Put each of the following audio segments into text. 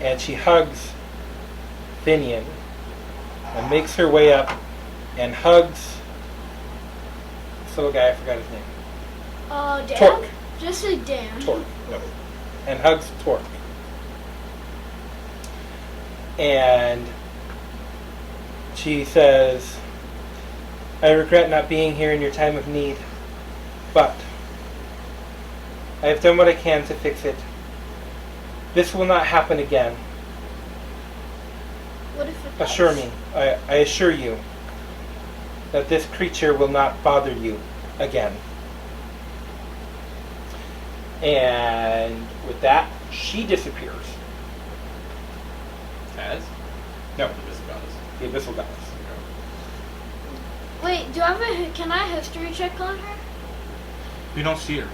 and she hugs Finian and makes her way up and hugs this little guy. I forgot his name. Dan? Torque. Just say Dan. Torque. No. And hugs Torque. And she says, I regret not being here in your time of need, but I have done what I can to fix it. This will not happen again. What if it does? Assure me, I assure you, that this creature will not bother you again. And with that, she disappears. Taz? No, The Abyssal Goddess. the Abyssal Goddess. Wait, can I history check on her? You don't see her.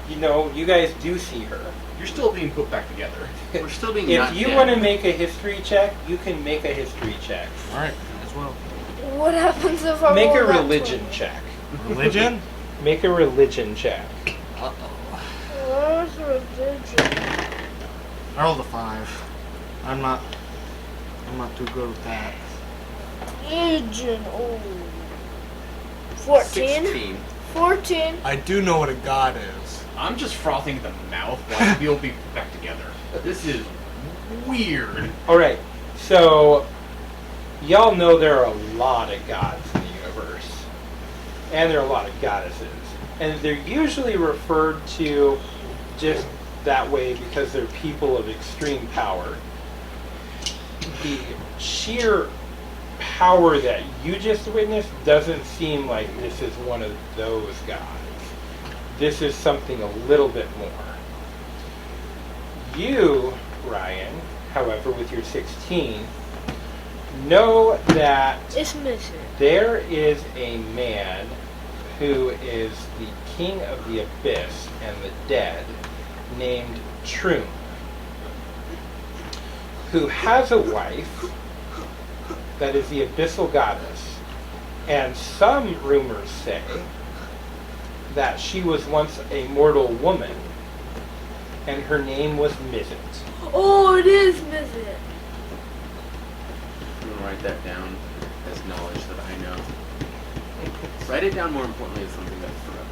You know, you guys do see her. You're still being put back together. We're still being If not you dead. want to make a history check, you can make a history check. Alright, as well. What happens if I Make a roll that religion 20? check. Religion? Make a religion check. Uh-oh. What's religion? I rolled a 5. I'm not too good with that. Religion, oh. 14? 16. 14. I do know what a god is. I'm just frothing at the mouth while people be put back together. This is weird. Alright, so y'all know there are a lot of gods in the universe. And there are a lot of goddesses. And they're usually referred to just that way because they're people of extreme power. The sheer power that you just witnessed doesn't seem like this is one of those gods. This is something a little bit more. You, Ryan, however, with your 16, know that It's missing. there is a man who is the king of the abyss and the dead named Troon, who has a wife that is the abyssal goddess, and some rumors say that she was once a mortal woman and her name was Mizit. Oh, it is missing. I'm gonna write that down as knowledge that I know. Write it down more importantly as something that Thrud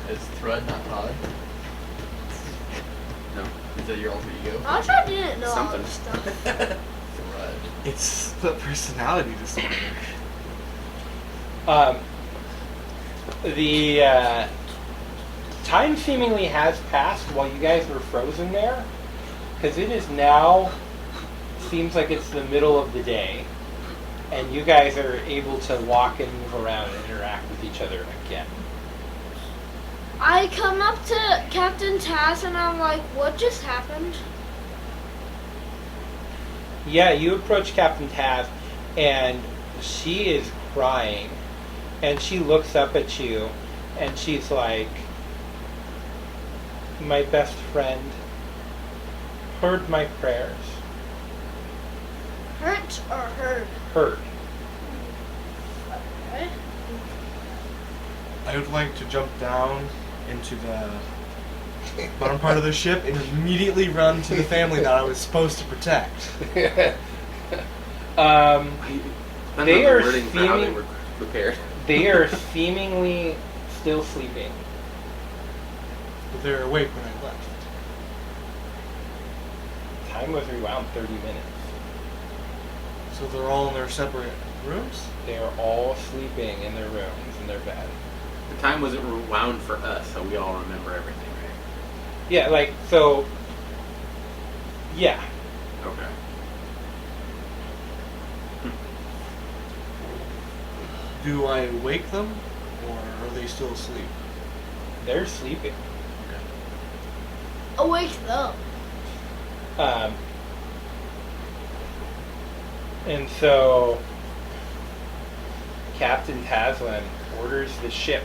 knows. Is Thrud not Todd? No. Is that your alter ego? I didn't know all Something. this stuff. Thrud. It's the personality disorder. The time seemingly has passed while you guys were frozen there, because it is now, seems like it's the middle of the day, and you guys are able to walk and move around and interact with each other again. I come up to Captain Taz and I'm like, what just happened? Yeah, you approach Captain Taz, and she is crying, and she looks up at you, and she's like, my best friend heard my prayers. Hurt or heard? Heard. Okay. I would like to jump down into the bottom part of the ship and immediately run to the family that I was supposed to protect. They Depends on the are wording for how they seeming- were prepared. They are seemingly still sleeping. But they were awake when I left. Time was rewound 30 minutes. So they're all in their separate rooms? They are all sleeping in their rooms, in their bed. The time wasn't rewound for us, so we all remember everything, right? Yeah, like, so, yeah. Okay. Do I wake them, or are they still asleep? They're sleeping. Awake them. And so, Captain Taslan orders the ship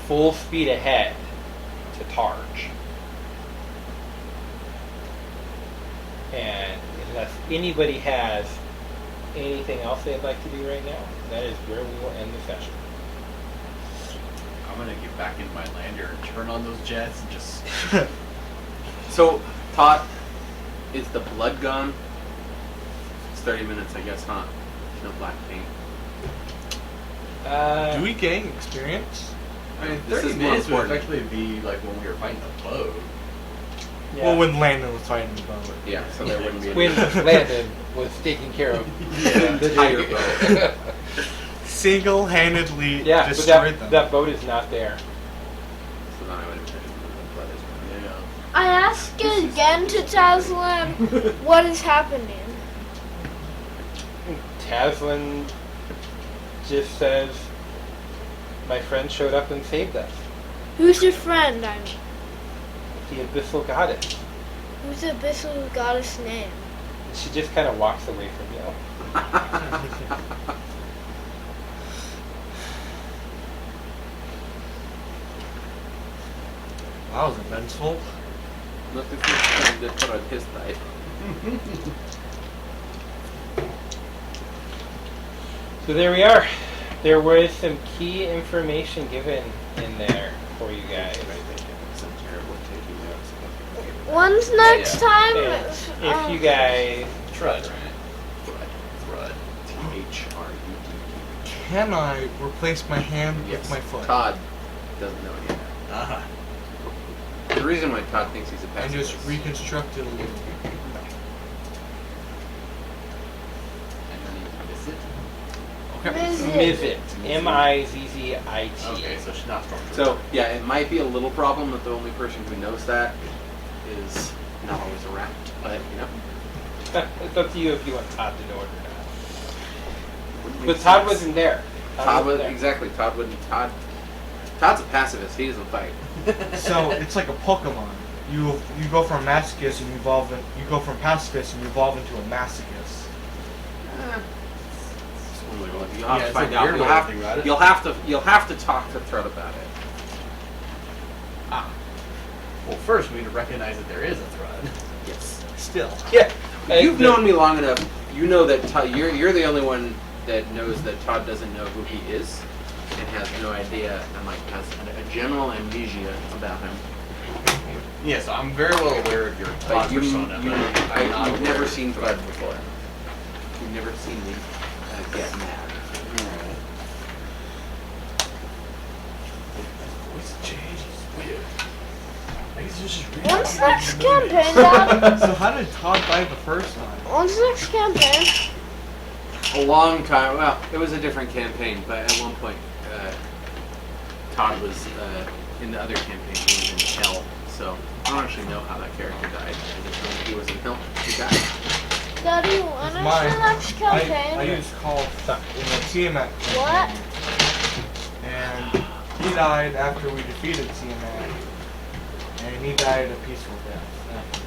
full speed ahead to Targe. And unless anybody has anything else they'd like to do right now, that is where we will end the session. I'm gonna get back in my lander and turn on those jets and just So, Todd, is the blood gone? It's 30 minutes, I guess, huh? No black paint. Do we gain experience? I mean, This 30 is more minutes would important. effectively be like when we were fighting the boat. Yeah. Well, when Landon was fighting the boat. Yeah, so there wouldn't be any. when Landon was taking care of the Tiger boat. Single-handedly Yeah, but destroyed them. that boat is not there. So then I would imagine the blood is gone. Yeah. I ask again to Tazlan, what is happening? Tazlin just says, my friend showed up and saved us. Who's your friend? I mean, The Abyssal Goddess. who's the Abyssal goddess name? And she just kind of walks away from you. That was eventful. Nothing to did put on his side. So there we are. There was some key information given in there for you guys. Some terrible taking notes. When's next time? And if you guys, Trud, right? Trud. THRUD. Can I replace my hand Yes. with my foot? Todd doesn't know any of that. Ah. The reason why Todd thinks he's a And just pacifist. reconstruct it a little. Mizit, M-I-Z-Z-I-T. Okay, so she's not strong. So, yeah, it might be a little problem that the only person who knows that is not always around. But, you know. It's up to you if you want Todd to know it or wouldn't not. make But Todd sense. wasn't there. Todd was, there. exactly. Todd wouldn't. Todd's a pacifist. He doesn't fight. So it's like a Pokemon. You go from masochist and you evolve. You go from pacifist and you evolve into a masochist. You'll have Yeah, to it's find a out. weird You'll way to have, think about it. you'll have to talk to Thrud about it. Well, first we need to recognize that there is a Trud. Yes. Still. Yeah. You've known me long enough. You know that Todd, you're the only one that knows that Todd doesn't know who he is and has no idea and like has a general amnesia about him. Yes, I'm very well aware of your But Todd you, persona, but I'm not you've aware never of seen Trud. Thrud before. You've never seen me get mad. Voice changes. Weird. I guess it's just When's next campaign, Dad? So how did Todd fight the first time? When's next campaign? A long time. Well, it was a different campaign, but at one point, Todd was in the other campaign. He was in hell, so I don't actually know how that character died. I just know that he was in hell. He died. Daddy, when is Mine. the next campaign? I used call in the Tiamat. What? And he died after we defeated Tiamat. And he died a peaceful death.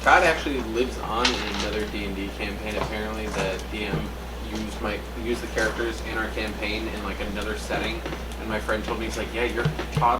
Todd actually lives on in another D&D campaign. Apparently, the DM used the characters in our campaign in like another setting, and my friend told me he's like, "Yeah, you're Todd